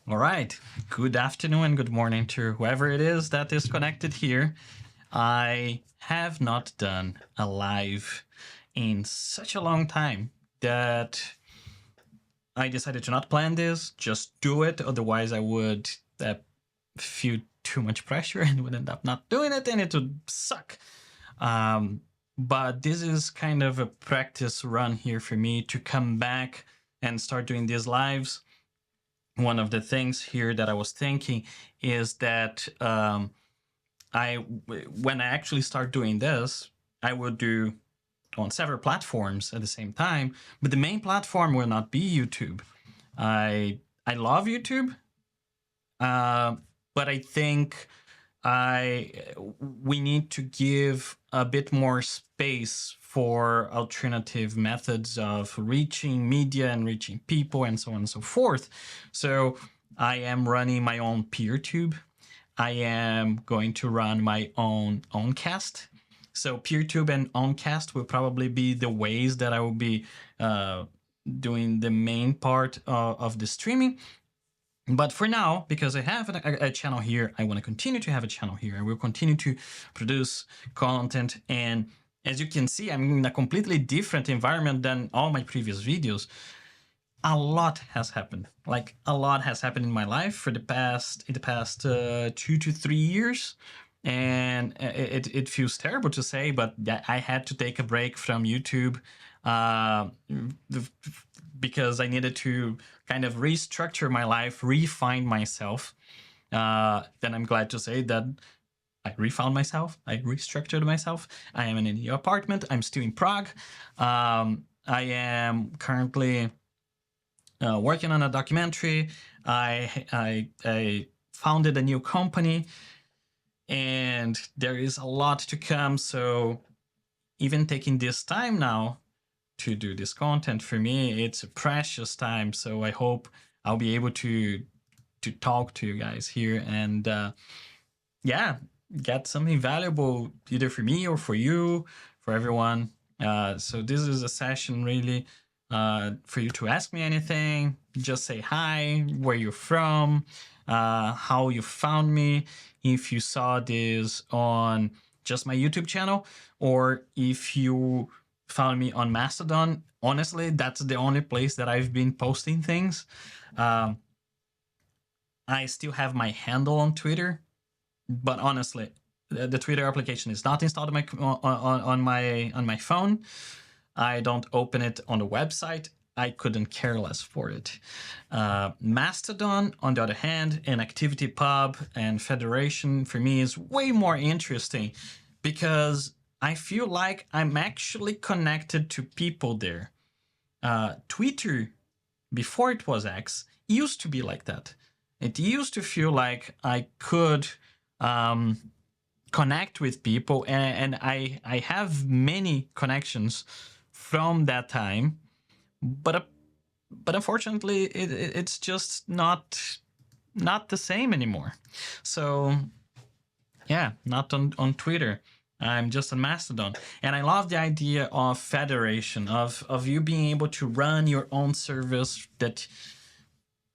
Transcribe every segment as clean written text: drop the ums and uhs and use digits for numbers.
All right. Good afternoon and good morning to whoever it is that is connected here. I have not done a live in such a long time that I decided to not plan this, just do it. Otherwise, I would feel too much pressure and would end up not doing it and it would suck. Um, but this is kind of a practice run here for me to come back and start doing these lives. One of the things here that I was thinking is that when I actually start doing this, I would do on several platforms at the same time, but the main platform will not be YouTube. I love YouTube, but I think we need to give a bit more space for alternative methods of reaching media and reaching people and so on and so forth. So I am running my own PeerTube. I am going to run my own Oncast. So PeerTube and Oncast will probably be the ways that I will be doing the main part of the streaming. But for now, because I have a channel here, I want to continue to have a channel here. I will continue to produce content. And as you can see, I'm in a completely different environment than all my previous videos. A lot has happened. Like a lot has happened in my life in the past 2 to 3 years. And it feels terrible to say, but I had to take a break from YouTube because I needed to kind of restructure my life, refine myself. Then I'm glad to say that I refound myself. I restructured myself. I am in a new apartment. I'm still in Prague. I am currently working on a documentary. I founded a new company, and there is a lot to come. So even taking this time now to do this content, for me, it's a precious time. So I hope I'll be able to talk to you guys here and yeah, get something valuable either for me or for you, for everyone. So this is a session really for you to ask me anything. Just say hi, where you're from, how you found me, if you saw this on just my YouTube channel, or if you found me on Mastodon. Honestly, that's the only place that I've been posting things. I still have my handle on Twitter, but honestly, the Twitter application is not installed on my phone. I don't open it on the website. I couldn't care less for it. Mastodon, on the other hand, and ActivityPub and Federation for me is way more interesting because I feel like I'm actually connected to people there. Twitter, before it was X, used to be like that. It used to feel like I could connect with people, and I have many connections from that time, but unfortunately it's just not the same anymore. So yeah, not on Twitter. I'm just on Mastodon. And I love the idea of federation, of you being able to run your own service that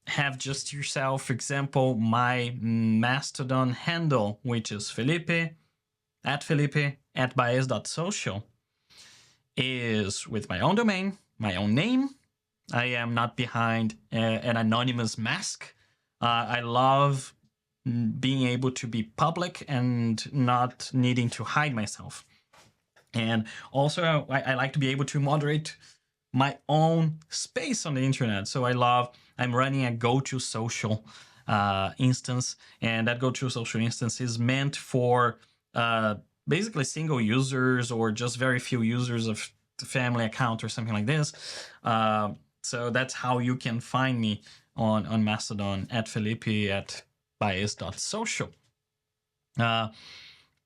have just yourself. For example, my Mastodon handle, which is Felipe at baez.social, is with my own domain, my own name. I am not behind an anonymous mask. I love being able to be public and not needing to hide myself. And also, I like to be able to moderate my own space on the internet. So I'm running a GoToSocial instance, and that GoToSocial instance is meant for basically single users or just very few users of the family account or something like this. So that's how you can find me on Mastodon at Felipe at baez.social.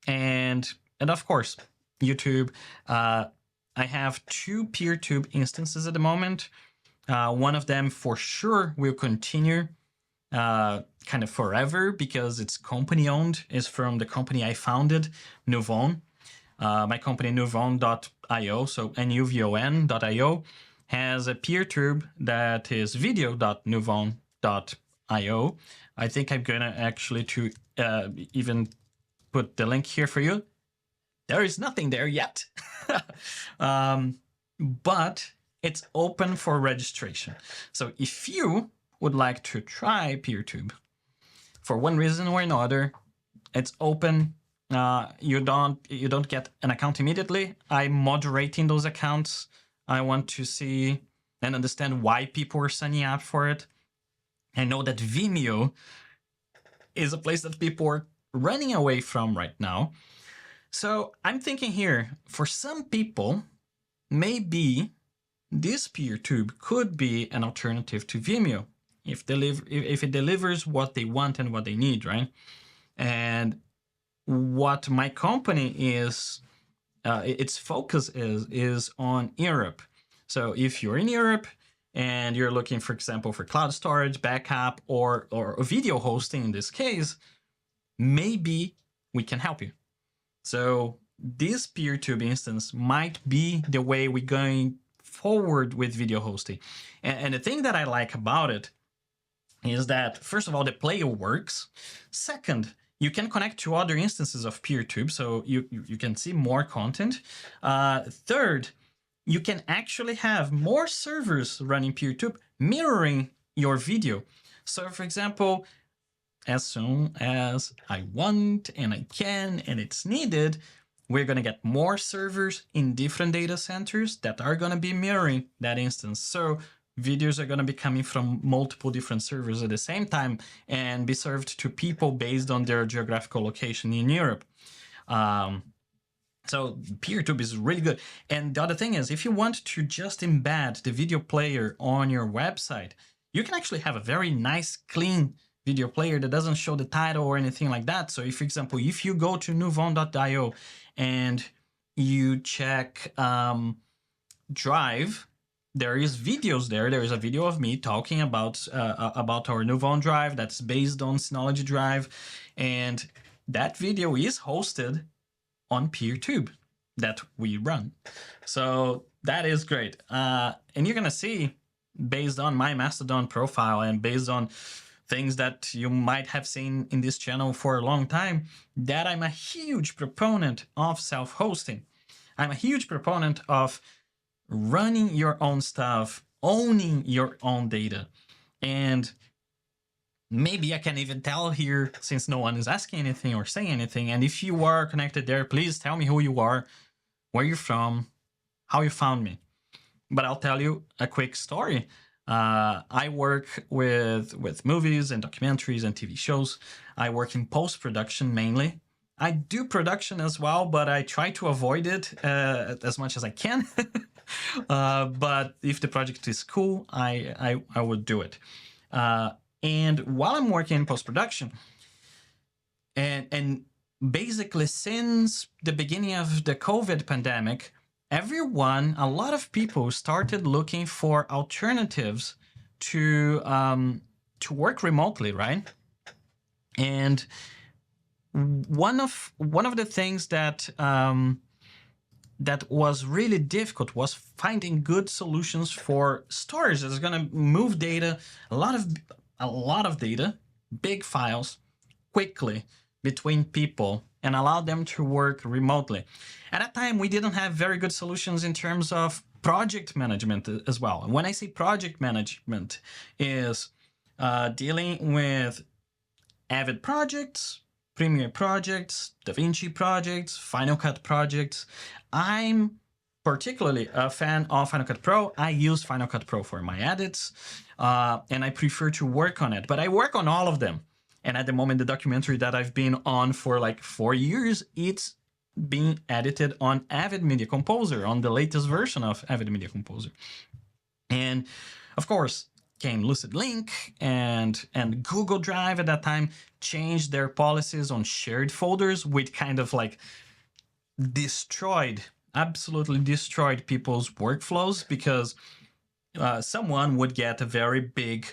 And of course, YouTube. I have 2 PeerTube instances at the moment. One of them for sure will continue kind of forever because it's company owned. It's from the company I founded, Nuvon. My company nuvon.io, so nuvon.io, has a PeerTube that is video.nuvon.io. vimeo.io. I think I'm gonna actually to even put the link here for you. There is nothing there yet, but it's open for registration. So if you would like to try PeerTube for one reason or another, it's open. You don't get an account immediately. I'm moderating those accounts. I want to see and understand why people are signing up for it. I know that Vimeo is a place that people are running away from right now. So I'm thinking here, for some people, maybe this PeerTube could be an alternative to Vimeo if it delivers what they want and what they need, right? And what my company is, its focus is on Europe. So if you're in Europe and you're looking, for example, for cloud storage, backup, or video hosting in this case, maybe we can help you. So this PeerTube instance might be the way we're going forward with video hosting. And the thing that I like about it is that, first of all, the player works. Second, you can connect to other instances of PeerTube, so you can see more content. Third, you can actually have more servers running PeerTube mirroring your video. So for example, as soon as I want and I can and it's needed, we're going to get more servers in different data centers that are going to be mirroring that instance. So videos are going to be coming from multiple different servers at the same time and be served to people based on their geographical location in Europe. So PeerTube is really good. And the other thing is, if you want to just embed the video player on your website, you can actually have a very nice, clean video player that doesn't show the title or anything like that. So if, for example, if you go to nuvon.io and you check Drive, there is videos there. There is a video of me talking about our Nuvon Drive that's based on Synology Drive. And that video is hosted on PeerTube that we run. So that is great. And you're going to see, based on my Mastodon profile and based on things that you might have seen in this channel for a long time, that I'm a huge proponent of self-hosting. I'm a huge proponent of running your own stuff, owning your own data. And maybe I can even tell here, since no one is asking anything or saying anything, and if you are connected there, please tell me who you are, where you're from, how you found me. But I'll tell you a quick story. I work with movies and documentaries and TV shows. I work in post-production mainly. I do production as well, but I try to avoid it as much as I can. But if the project is cool, I would do it. And while I'm working in post-production, and basically since the beginning of the COVID pandemic, a lot of people started looking for alternatives to work remotely, right? And one of the things that that was really difficult was finding good solutions for storage that's going to move data, a lot of data, big files, quickly between people and allow them to work remotely. At that time, we didn't have very good solutions in terms of project management as well. And when I say project management, is dealing with Avid projects, Premiere projects, DaVinci projects, Final Cut projects. I'm particularly a fan of Final Cut Pro. I use Final Cut Pro for my edits, and I prefer to work on it. But I work on all of them. And at the moment, the documentary that I've been on for like 4 years, it's being edited on Avid Media Composer, on the latest version of Avid Media Composer. And of course, came Lucid Link and Google Drive at that time changed their policies on shared folders, which kind of like absolutely destroyed people's workflows, because someone would get a very big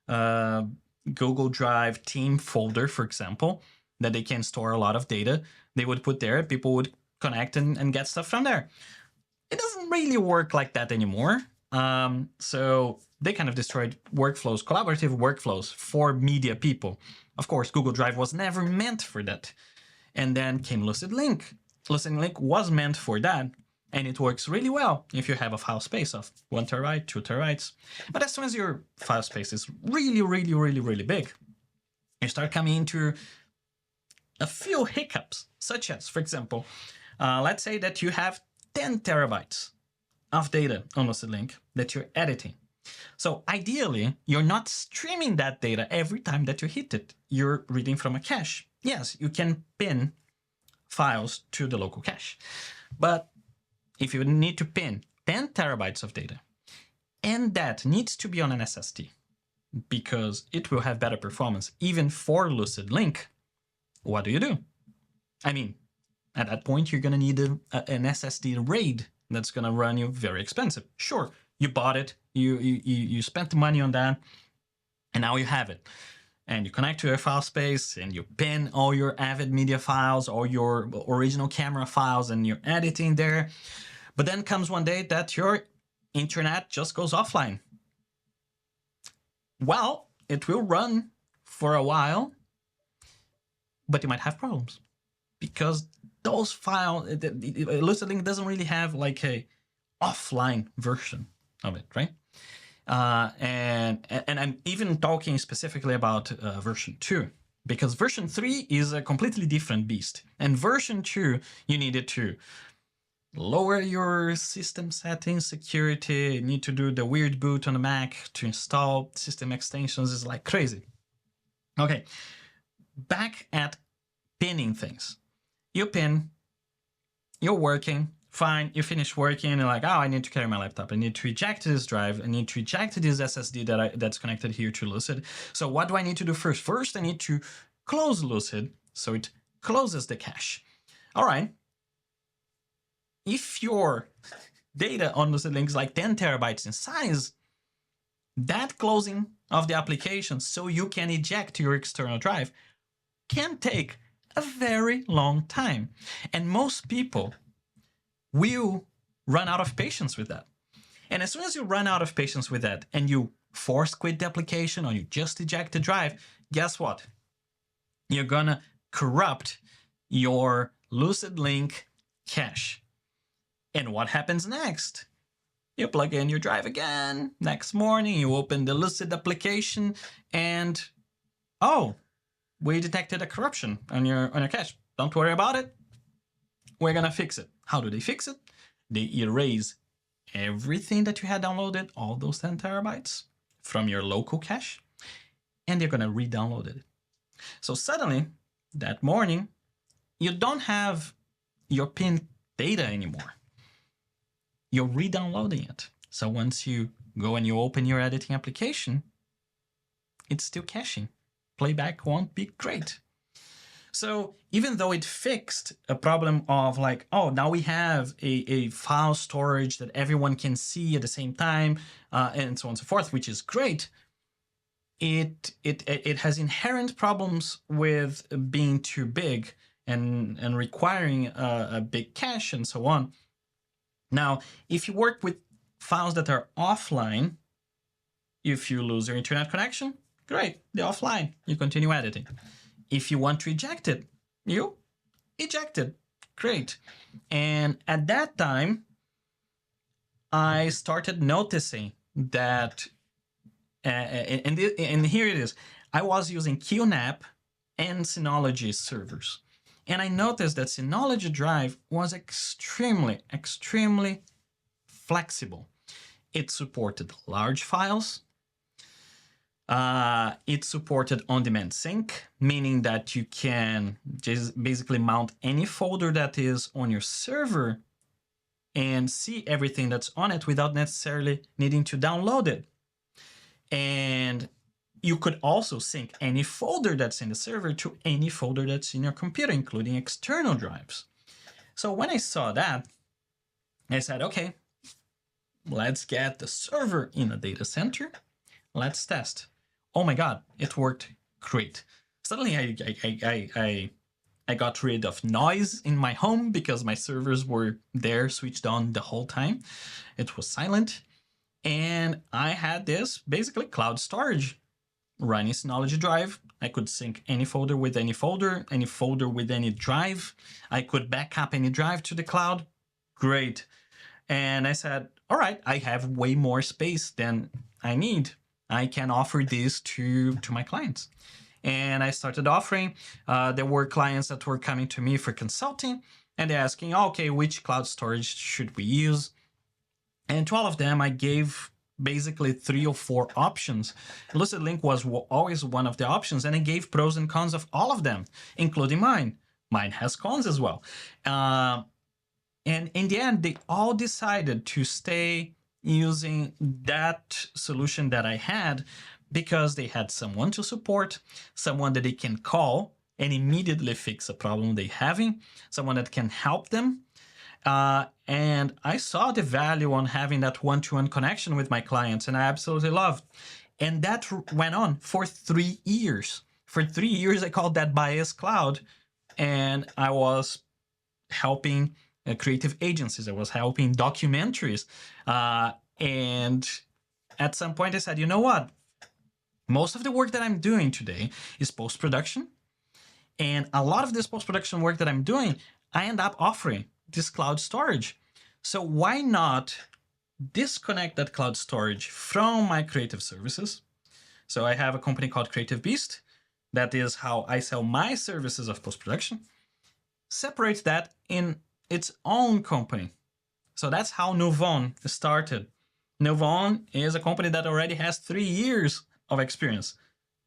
Google Drive team folder, for example, that they can store a lot of data. They would put there, people would connect and get stuff from there. It doesn't really work like that anymore. So they kind of destroyed workflows, collaborative workflows for media people. Of course, Google Drive was never meant for that. And then came Lucid Link. Lucid Link was meant for that, and it works really well if you have a file space of 1 terabyte, 2 terabytes. But as soon as your file space is really, really, really, really big, you start coming into a few hiccups, such as, for example, let's say that you have 10 terabytes of data on Lucid Link that you're editing. So ideally, you're not streaming that data every time that you hit it. You're reading from a cache. Yes, you can pin files to the local cache. But if you need to pin 10 terabytes of data, and that needs to be on an SSD, because it will have better performance even for Lucid Link, what do? I mean, at that point, you're going to need an SSD RAID that's going to run you very expensive. Sure, you bought it, you spent the money on that, and now you have it. And you connect to your file space, and you pin all your Avid media files, all your original camera files, and you're editing there. But then comes one day that your internet just goes offline. Well, it will run for a while, but you might have problems because those files, Lucid Link doesn't really have like a offline version of it, right? And I'm even talking specifically about version 2, because version 3 is a completely different beast. And version 2, you needed to lower your system settings, security, you need to do the weird boot on the Mac to install system extensions. Is like crazy. Okay, back at pinning things. You pin, you're working, fine, you finish working, and you're like, oh, I need to carry my laptop. I need to eject this drive. I need to eject this SSD that's connected here to Lucid. So what do I need to do first? First, I need to close Lucid so it closes the cache. All right. If your data on Lucid Link is like 10 terabytes in size, that closing of the application so you can eject your external drive can take a very long time. And most people will run out of patience with that. And as soon as you run out of patience with that and you force quit the application or you just eject the drive, guess what? You're gonna corrupt your Lucid Link cache. And what happens next? You plug in your drive again. Next morning, you open the Lucid application and, oh, we detected a corruption on your cache. Don't worry about it. We're gonna fix it. How do they fix it? They erase everything that you had downloaded, all those 10 terabytes from your local cache, and they're gonna re-download it. So suddenly, that morning, you don't have your pinned data anymore. You're re-downloading it. So once you go and you open your editing application, it's still caching. Playback won't be great. So even though it fixed a problem of like, oh, now we have a file storage that everyone can see at the same time, and so on and so forth, which is great, it has inherent problems with being too big and requiring a big cache and so on. Now, if you work with files that are offline, if you lose your internet connection, great, they're offline. You continue editing. If you want to eject it, you eject it. Great. And at that time, I started noticing that, and here it is, I was using QNAP and Synology servers. And I noticed that Synology Drive was extremely, extremely flexible. It supported large files. It supported on-demand sync, meaning that you can just basically mount any folder that is on your server and see everything that's on it without necessarily needing to download it. And you could also sync any folder that's in the server to any folder that's in your computer, including external drives. So when I saw that, I said, okay, let's get the server in a data center. Let's test. Oh my God, it worked great. Suddenly I got rid of noise in my home because my servers were there switched on the whole time. It was silent. And I had this basically cloud storage running Synology Drive. I could sync any folder with any folder with any drive. I could back up any drive to the cloud. Great. And I said, all right, I have way more space than I need. I can offer this to my clients. And I started offering. There were clients that were coming to me for consulting, and they're asking, okay, which cloud storage should we use? And to all of them, I gave basically 3 or 4 options. LucidLink was always one of the options, and I gave pros and cons of all of them, including mine. Mine has cons as well. And in the end, they all decided to stay using that solution that I had because they had someone to support, someone that they can call and immediately fix a problem they're having, someone that can help them. And I saw the value on having that one-to-one connection with my clients, and I absolutely loved. And that went on for 3 years. For 3 years, I called that Bias Cloud, and I was helping creative agencies. I was helping documentaries. And at some point, I said, you know what? Most of the work that I'm doing today is post-production. And a lot of this post-production work that I'm doing, I end up offering this cloud storage. So why not disconnect that cloud storage from my creative services? So I have a company called Creative Beast. That is how I sell my services of post-production. Separate that in its own company. So that's how Nuvon started. Nuvon is a company that already has 3 years of experience,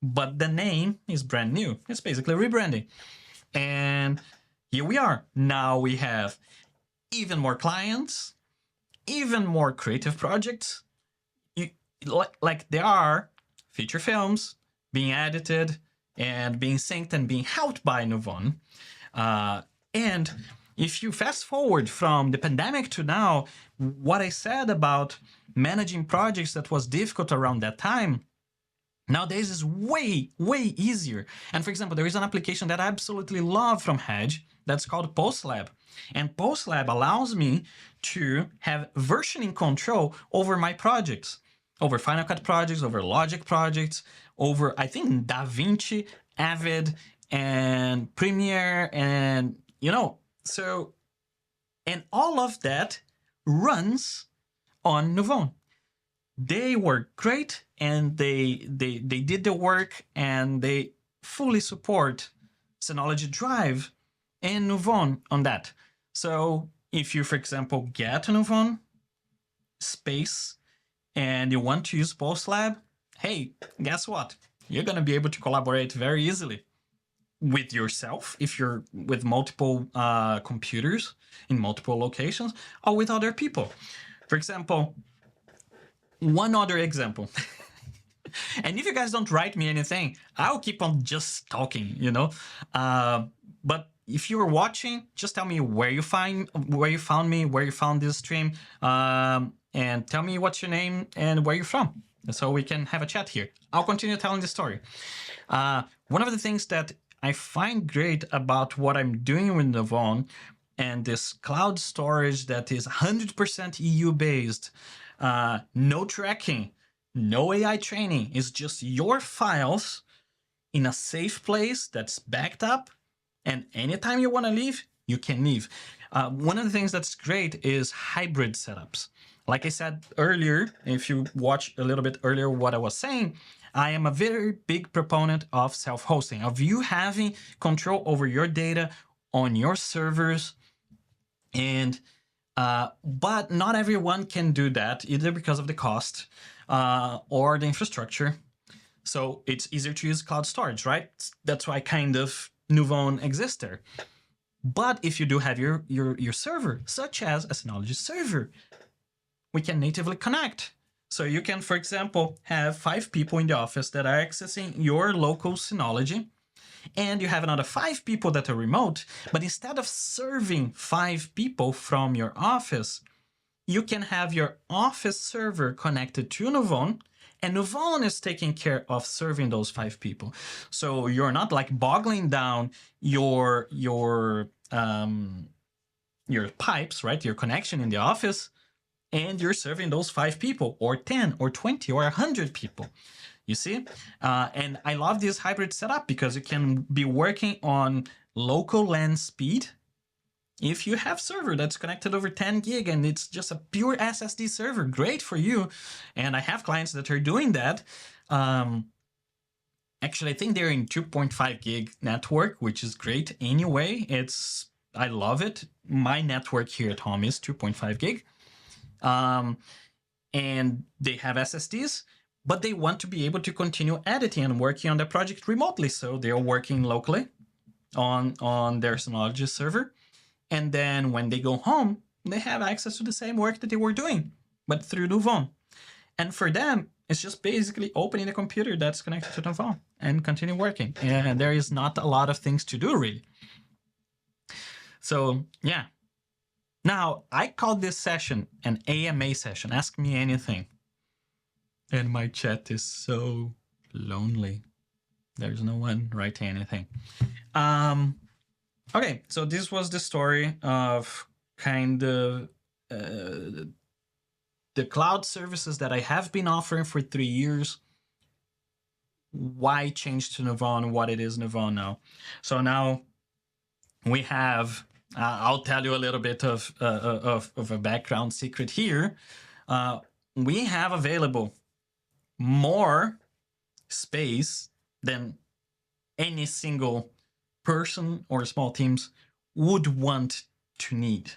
but the name is brand new. It's basically rebranding. And here we are. Now we have even more clients, even more creative projects. Like there are feature films being edited and being synced and being helped by Nuvon. And if you fast forward from the pandemic to now, what I said about managing projects that was difficult around that time, nowadays is way, way easier. And for example, there is an application that I absolutely love from Hedge that's called PostLab. And PostLab allows me to have versioning control over my projects, over Final Cut projects, over Logic projects, over, I think, DaVinci, Avid, and Premiere, and, so, and all of that runs on Nuvon. They were great, and they did the work, and they fully support Synology Drive and Nuvon on that. So if you, for example, get a Nuvon space and you want to use PostLab, hey, guess what? You're going to be able to collaborate very easily with yourself if you're with multiple computers in multiple locations, or with other people. For example, one other example. And if you guys don't write me anything, I'll keep on just talking, but if you were watching, just tell me where you found me, where you found this stream, and tell me what's your name and where you're from, so we can have a chat here. I'll continue telling the story. One of the things that I find great about what I'm doing with Nuvon and this cloud storage that is 100% EU-based, no tracking, no AI training, it's just your files in a safe place that's backed up, and anytime you want to leave, you can leave. One of the things that's great is hybrid setups. Like I said earlier, if you watch a little bit earlier what I was saying, I am a very big proponent of self-hosting, of you having control over your data on your servers. And but not everyone can do that, either because of the cost or the infrastructure. So it's easier to use cloud storage, right? That's why kind of Nuvon exists there. But if you do have your server, such as a Synology server, we can natively connect. So you can, for example, have 5 people in the office that are accessing your local Synology, and you have another 5 people that are remote, but instead of serving 5 people from your office, you can have your office server connected to Nuvon, and Nuvon is taking care of serving those 5 people. So you're not like boggling down your pipes, right? Your connection in the office, and you're serving those 5 people or 10 or 20 or 100 people. You see? And I love this hybrid setup because you can be working on local LAN speed. If you have server that's connected over 10 gig and it's just a pure SSD server, great for you. And I have clients that are doing that. Actually, I think they're in 2.5 gig network, which is great anyway. I love it. My network here at home is 2.5 gig. And they have SSDs, but they want to be able to continue editing and working on the project remotely. So they're working locally on their Synology server. And then when they go home, they have access to the same work that they were doing, but through the phone. And for them, it's just basically opening the computer that's connected to the phone and continue working. And there is not a lot of things to do, really. So, yeah. Now, I call this session an AMA session. Ask me anything. And my chat is so lonely. There's no one writing anything. Okay, so this was the story of kind of the cloud services that I have been offering for 3 years. Why change to Navon? What it is Navon now? So now we have. I'll tell you a little bit of a background secret here. We have available more space than any single person or small teams would want to need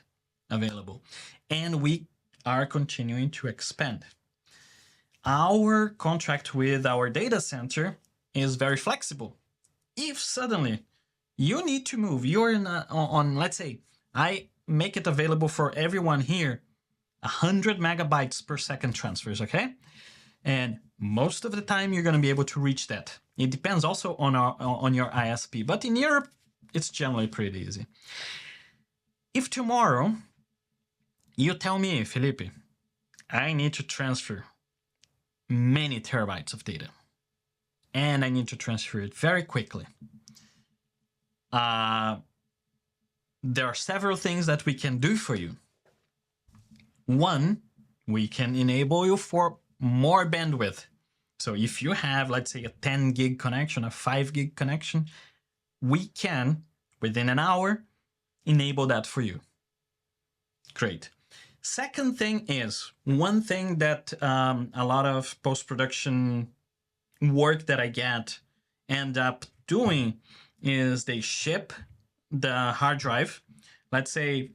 available. And we are continuing to expand. Our contract with our data center is very flexible. If suddenly you need to move, you're on, let's say, I make it available for everyone here, 100 megabytes per second transfers, okay? And most of the time you're going to be able to reach that. It depends also on your ISP, but in Europe, it's generally pretty easy. If tomorrow you tell me, Felipe, I need to transfer many terabytes of data, and I need to transfer it very quickly, there are several things that we can do for you. One, we can enable you for more bandwidth. So if you have, let's say, a 10 gig connection, a 5 gig connection, we can, within an hour, enable that for you. Great. Second thing is, one thing that a lot of post-production work that I get end up doing is they ship the hard drive. Let's say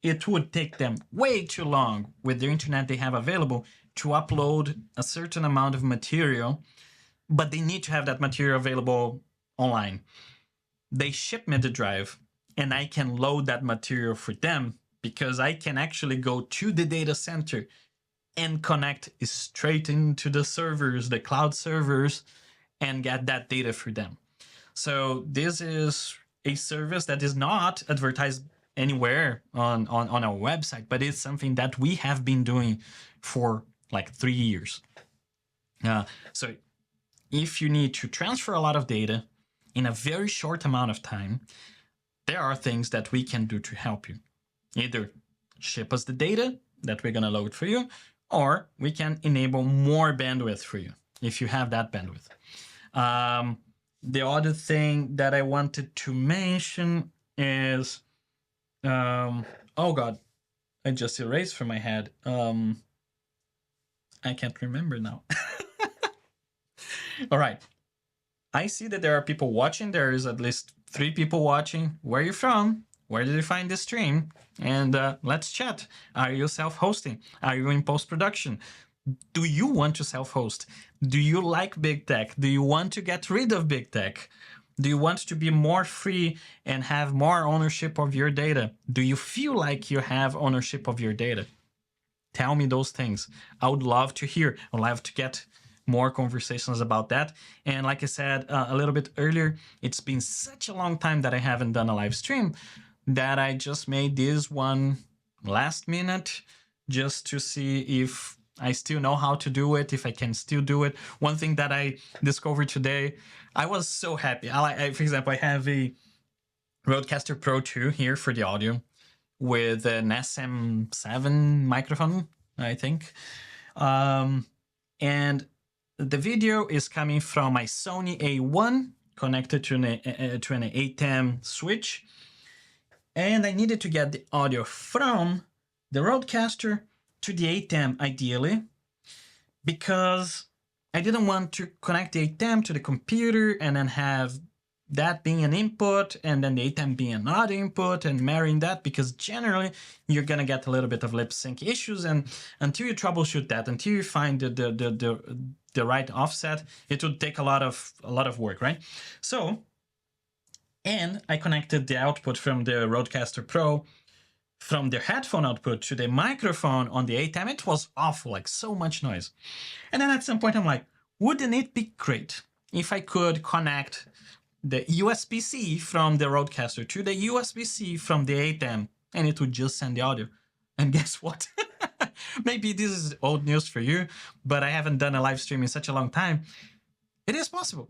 it would take them way too long with the internet they have available to upload a certain amount of material, but they need to have that material available online. They ship me the drive and I can load that material for them because I can actually go to the data center and connect straight into the servers, the cloud servers, and get that data for them. So this is a service that is not advertised anywhere on our website, but it's something that we have been doing for like 3 years. So if you need to transfer a lot of data in a very short amount of time, there are things that we can do to help you. Either ship us the data that we're going to load for you, or we can enable more bandwidth for you if you have that bandwidth. The other thing that I wanted to mention is, oh God, I just erased from my head. I can't remember now. All right. I see that there are people watching. There is at least 3 people watching. Where are you from? Where did you find this stream? And let's chat. Are you self-hosting? Are you in post-production? Do you want to self-host? Do you like big tech? Do you want to get rid of big tech? Do you want to be more free and have more ownership of your data? Do you feel like you have ownership of your data? Tell me those things. I would love to hear. I would love to get more conversations about that. And like I said a little bit earlier, it's been such a long time that I haven't done a live stream that I just made this one last minute just to see if I still know how to do it, if I can still do it. One thing that I discovered today, I was so happy. For example, I have a Rodecaster Pro 2 here for the audio. with an SM7 microphone, I think. And the video is coming from my Sony A1 connected to an ATEM switch. And I needed to get the audio from the Rodecaster to the ATEM ideally, because I didn't want to connect the ATEM to the computer and then have that being an input and then the ATEM being another input and marrying that, because generally you're gonna get a little bit of lip sync issues, and until you troubleshoot that, until you find the right offset, it would take a lot of work, right? So, and I connected the output from the Rodecaster Pro from the headphone output to the microphone on the ATEM. It was awful, like so much noise. And then at some point I'm like, wouldn't it be great if I could connect the USB-C from the Rodecaster to the USB-C from the ATEM, and it would just send the audio? And guess what? Maybe this is old news for you, but I haven't done a live stream in such a long time. It is possible.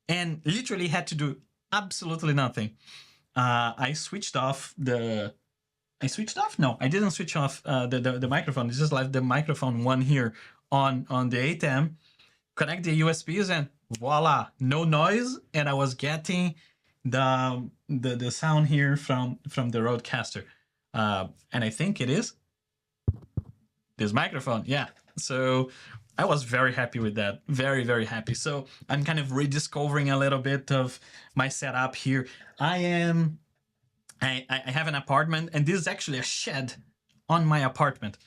And literally had to do absolutely nothing. I switched off the... I switched off? No, I didn't switch off the microphone. It's just like the microphone one here on the ATEM. Connect the USBs and voila, no noise. And I was getting the sound here from the Rodecaster. And I think it is this microphone. Yeah. So I was very happy with that. Very, very happy. So I'm kind of rediscovering a little bit of my setup here. I have an apartment, and this is actually a shed on my apartment.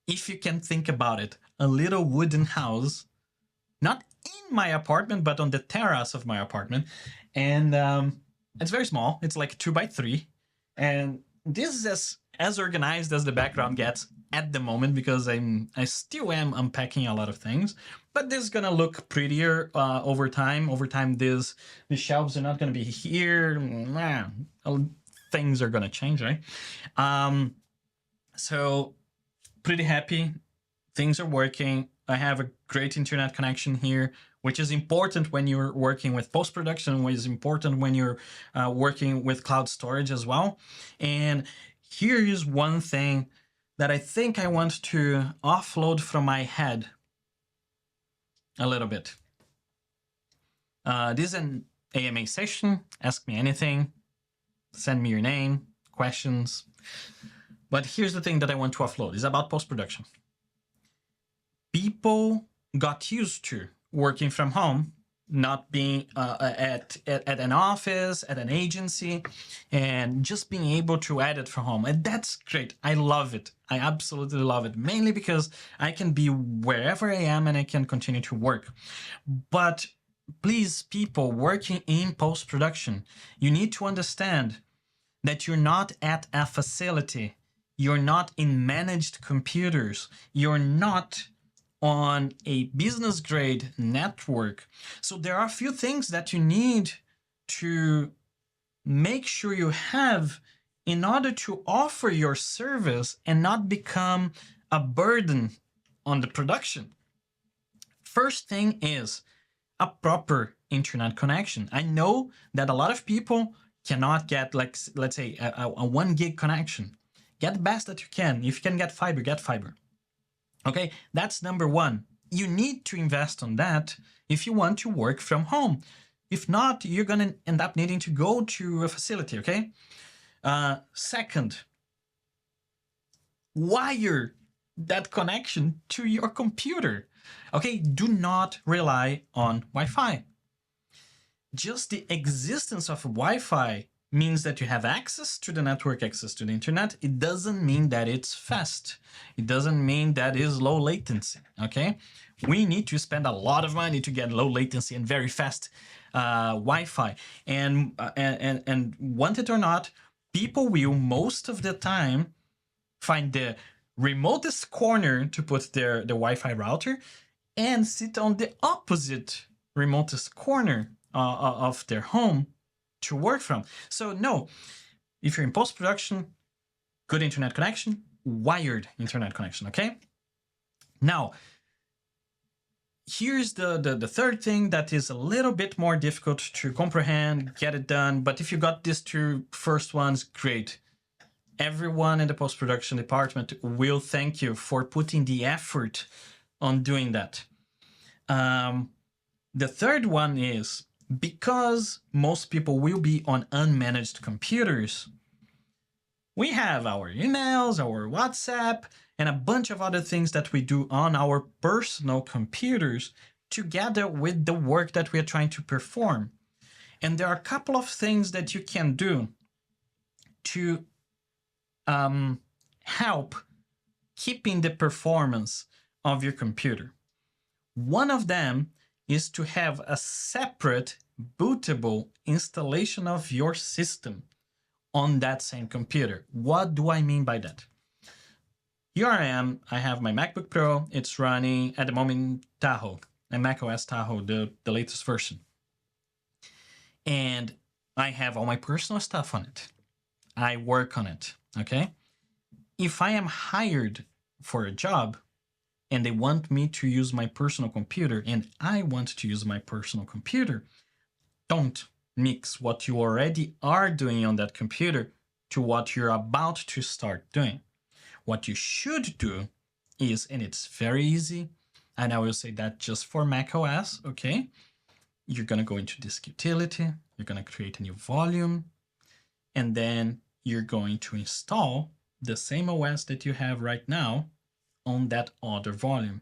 If you can think about it, a little wooden house, not in my apartment, but on the terrace of my apartment. And it's very small. It's like 2x3. And this is as organized as the background gets at the moment, because I still am unpacking a lot of things. But this is gonna look prettier over time. Over time, the shelves are not gonna be here. Things are gonna change, right? So pretty happy. Things are working. I have a great internet connection here, which is important when you're working with post-production, which is important when you're working with cloud storage as well. And here is one thing that I think I want to offload from my head a little bit. This is an AMA session. Ask me anything. Send me your name, questions. But here's the thing that I want to offload. It's about post-production. People got used to working from home, not being at an office, at an agency, and just being able to edit from home. And that's great. I love it. I absolutely love it, mainly because I can be wherever I am and I can continue to work. But please, people working in post-production, you need to understand that you're not at a facility. You're not in managed computers. You're not on a business grade network. So there are a few things that you need to make sure you have in order to offer your service and not become a burden on the production. First thing is a proper internet connection. I know that a lot of people cannot get, like, let's say a 1 gig connection. Get the best that you can. If you can get fiber, get fiber. Okay, that's number one. You need to invest on that if you want to work from home. If not, you're going to end up needing to go to a facility, okay? Second, wire that connection to your computer. Okay, do not rely on Wi-Fi. Just the existence of Wi-Fi means that you have access to the network, access to the internet. It doesn't mean that it's fast. It doesn't mean that it's low latency, okay? We need to spend a lot of money to get low latency and very fast Wi-Fi. And want it or not, people will most of the time find the remotest corner to put the Wi-Fi router and sit on the opposite remotest corner of their home to work from. So no, if you're in post-production, good internet connection, wired internet connection, okay? Now, here's the third thing that is a little bit more difficult to comprehend, get it done, but if you got these two first ones, great. Everyone in the post-production department will thank you for putting the effort on doing that. The third one is, because most people will be on unmanaged computers, we have our emails, our WhatsApp, and a bunch of other things that we do on our personal computers together with the work that we are trying to perform. And there are a couple of things that you can do to help keeping the performance of your computer. One of them is to have a separate bootable installation of your system on that same computer. What do I mean by that? Here I am, I have my MacBook Pro, it's running at the moment Tahoe, and macOS Tahoe, the latest version. And I have all my personal stuff on it. I work on it, okay? If I am hired for a job and they want me to use my personal computer and I want to use my personal computer, don't mix what you already are doing on that computer to what you're about to start doing. What you should do is, and it's very easy, and I will say that just for macOS, okay? You're gonna go into disk utility, you're gonna create a new volume, and then you're going to install the same OS that you have right now on that other volume.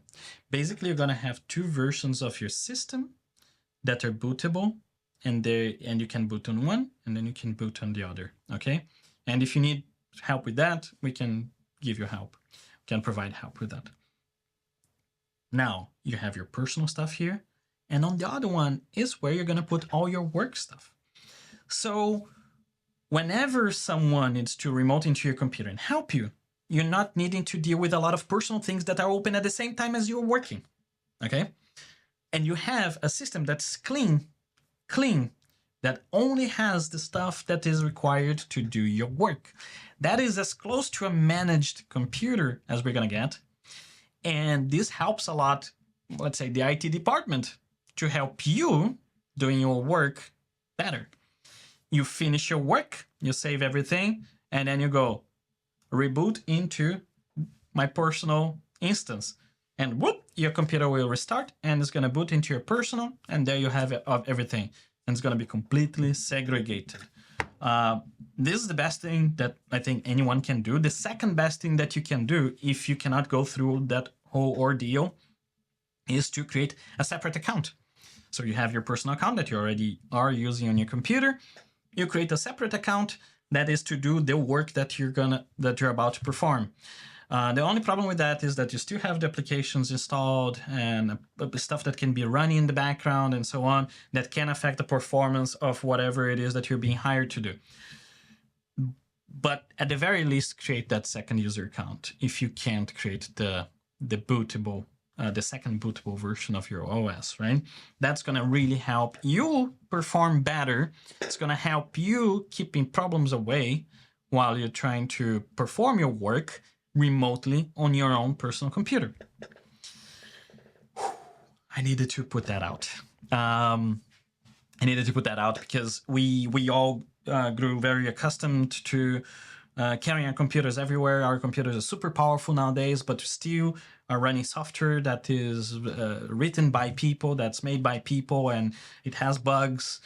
Basically, you're gonna have two versions of your system that are bootable, and you can boot on one, and then you can boot on the other, okay? And if you need help with that, we can give you help. We can provide help with that. Now, you have your personal stuff here, and on the other one is where you're gonna put all your work stuff. So whenever someone needs to remote into your computer and help you, you're not needing to deal with a lot of personal things that are open at the same time as you're working, okay? And you have a system that's clean, that only has the stuff that is required to do your work. That is as close to a managed computer as we're gonna get. And this helps a lot, let's say, the IT department to help you doing your work better. You finish your work, you save everything, and then you go reboot into my personal instance. And whoop, your computer will restart and it's gonna boot into your personal, and there you have everything. And it's gonna be completely segregated. This is the best thing that I think anyone can do. The second best thing that you can do if you cannot go through that whole ordeal is to create a separate account. So you have your personal account that you already are using on your computer. You create a separate account that is to do the work that you're about to perform. The only problem with that is that you still have the applications installed and stuff that can be running in the background and so on that can affect the performance of whatever it is that you're being hired to do. But at the very least, create that second user account if you can't create the bootable, the second bootable version of your OS, right? That's gonna really help you perform better. It's gonna help you keeping problems away while you're trying to perform your work remotely on your own personal computer. I needed to put that out. Because we all grew very accustomed to carrying our computers everywhere. Our computers are super powerful nowadays, but still are running software that is written by people, that's made by people, and it has bugs.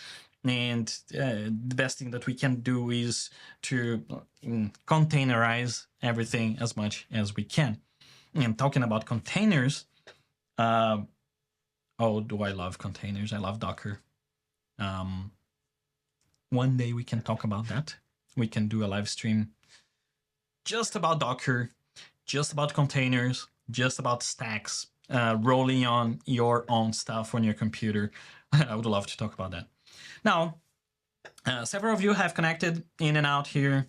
And the best thing that we can do is to containerize everything as much as we can. And talking about containers, oh, do I love containers? I love Docker. One day we can talk about that. We can do a live stream just about Docker, just about containers, just about stacks, rolling on your own stuff on your computer. I would love to talk about that. Now, several of you have connected in and out here,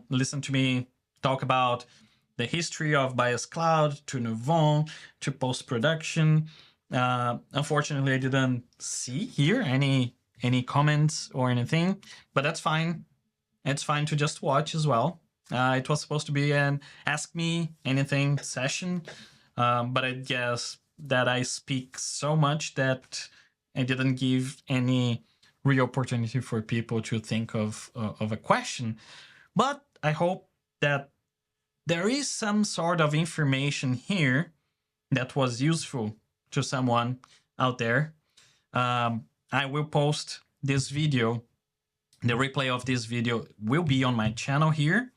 listen to me talk about the history of Bias Cloud to Nuvon to post-production. Unfortunately, I didn't see here any comments or anything, but that's fine. It's fine to just watch as well. It was supposed to be an Ask Me Anything session, but I guess that I speak so much that I didn't give any real opportunity for people to think of a question. But I hope that there is some sort of information here that was useful to someone out there. I will post this video. The replay of this video will be on my channel here.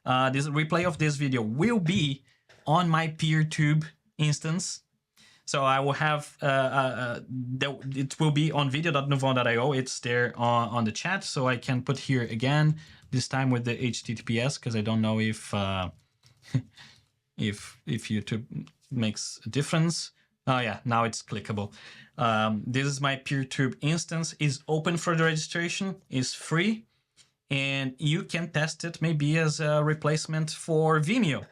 This replay of this video will be on my PeerTube instance. So I will have, it will be on video.nuvon.io. It's there on the chat. So I can put here again, this time with the HTTPS, because I don't know if if YouTube makes a difference. Oh yeah, now it's clickable. This is my PeerTube instance. Is open for the registration, is free, and you can test it maybe as a replacement for Vimeo.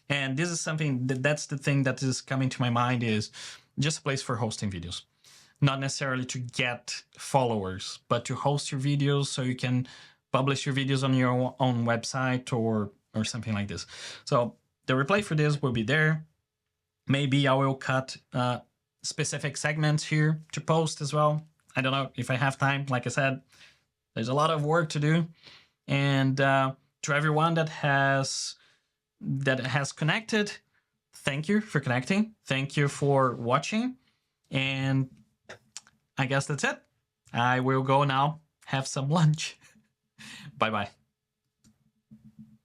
And this is something that's the thing that is coming to my mind, is just a place for hosting videos. Not necessarily to get followers, but to host your videos so you can publish your videos on your own website or something like this. So the replay for this will be there. Maybe I will cut specific segments here to post as well. I don't know if I have time. Like I said, there's a lot of work to do. And to everyone that has connected, thank you for connecting. Thank you for watching. And I guess that's it. I will go now have some lunch. Bye-bye.